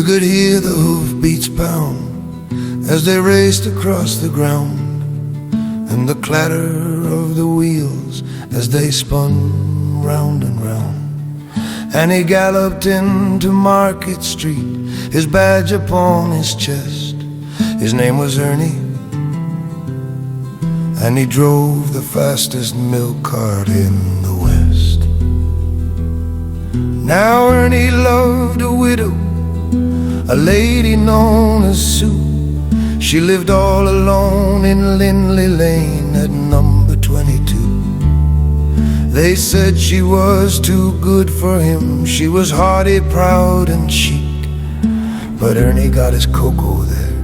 could hear the hoofbeats pound as they raced across the ground, and the clatter of the wheels as they spun round and round. And he galloped into Market Street, his badge upon his chest. His name was Ernie, and he drove the fastest milk cart in the West. Now Ernie loved a widow, a lady known as Sue. She lived all alone in Lindley Lane at number 22. They said she was too good for him. She was haughty, proud and chic, but Ernie got his cocoa there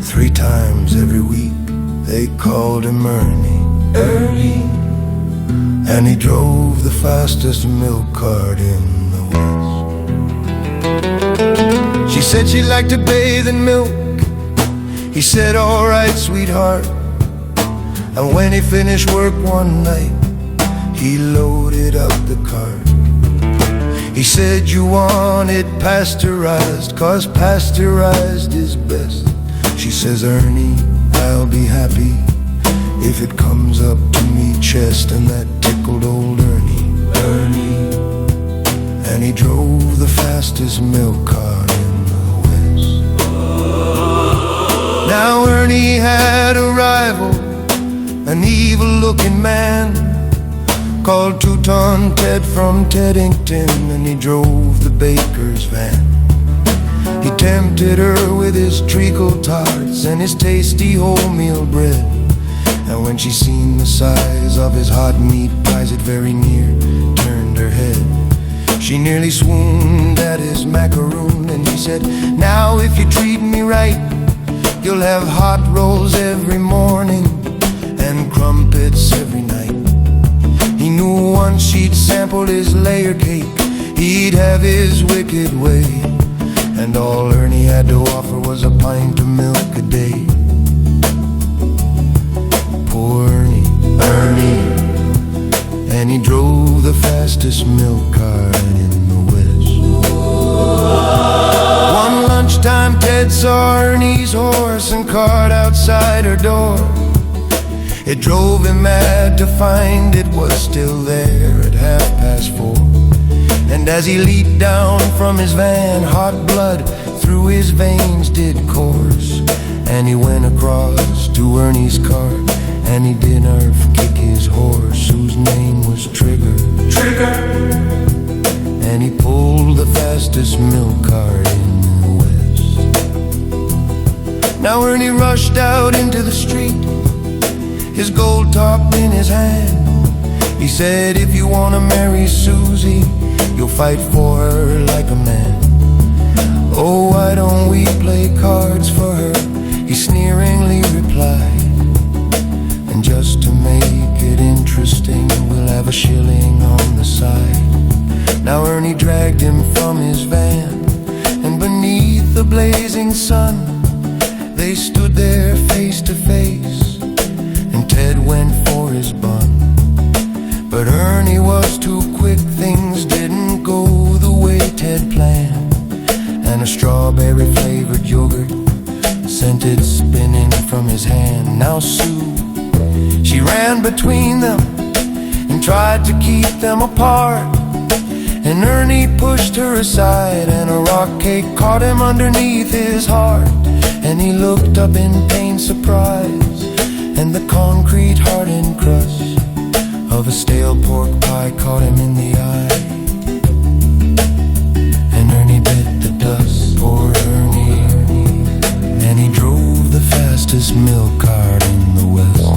3 times every week. They called him Ernie, Ernie, and he drove the fastest milk cart in the West. She said she liked to bathe in milk. He said, "All right, sweetheart." And when he finished work one night, he loaded up the cart. He said, "You want it pasteurized, 'cause pasteurized is best." She says, "Ernie, I'll be happy if it comes up to me chest." And that tickled old Ernie, Ernie, and he drove the fastest milk cart in the West. Now Ernie had a rival, an evil-looking man called Two-Ton Ted from Teddington, and he drove the baker's van. He tempted her with his treacle tarts and his tasty wholemeal bread. And when she seen the size of his hot meat pies, it very near turned her head. She nearly swooned at his macaroon, and he said, "Now if you treat me right, you'll have hot rolls every morning and crumpets every night." He knew once she'd sample his layer cake, he'd have his wicked way, and all Ernie had to offer was a pint of milk a day. Poor Ernie, Ernie, and he drove the fastest milk cart in the West. One lunchtime, Ted saw Ernie's horse and cart outside her door. It drove him mad to find it was still there at 4:30. And as he leaped down from his van, hot blood through his veins did course. And he went across to Ernie's cart, and he did nerve kick his horse, whose name was Trigger, Trigger. And he pulled the fastest milk cart in the West. Now Ernie rushed out into the street, his gold top in his hand. He said, "If you want to marry Susie, you'll fight for her like a man. Oh, why don't we play cards for her?" he sneeringly replied. "And just to make it interesting, we'll have a shilling on the side." Now Ernie dragged him from his van, and beneath the blazing sun, they stood there face to face, and Ted went for his bun. But Ernie was too quick, things didn't go the way Ted planned, and a strawberry-flavored yogurt sent it spinning from his hand. Now Sue, she ran between them and tried to keep them apart, and Ernie pushed her aside, and a rock cake caught him underneath his heart. And he looked up in pained surprise, and the concrete hardened crust of a stale pork pie caught him in the eye. And Ernie bit the dust, poor Ernie, and he drove the fastest milk cart in the West.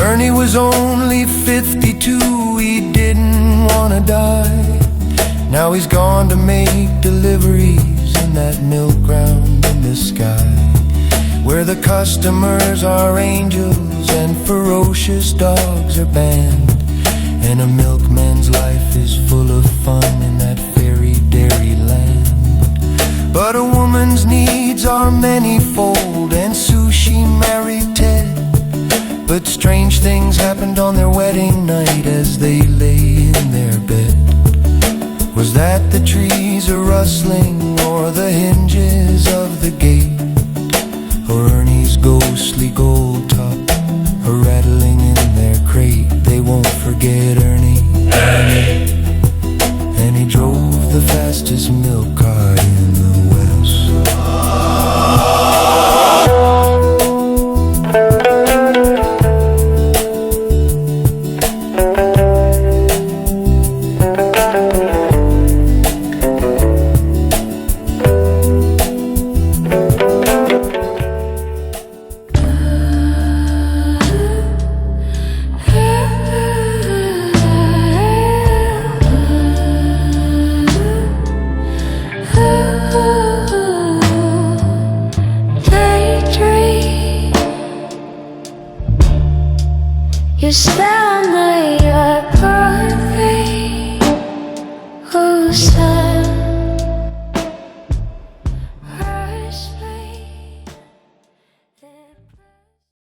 Ernie was only 52, he didn't want to die. Now he's gone to make deliveries in that milk ground in the sky, where the customers are angels and ferocious dogs are banned, and a milkman's life is full of fun in that fairy dairy land. But a woman's needs are many-fold, and Sushi married Ted. But strange things happened on their wedding night as they lay in their bed, Was that the trees are rustling, or the hinges of the gate, or Ernie's ghostly gold top, or rattling in their crate? They won't forget Ernie. And he drove the fastest milk cart in the West. You stare on the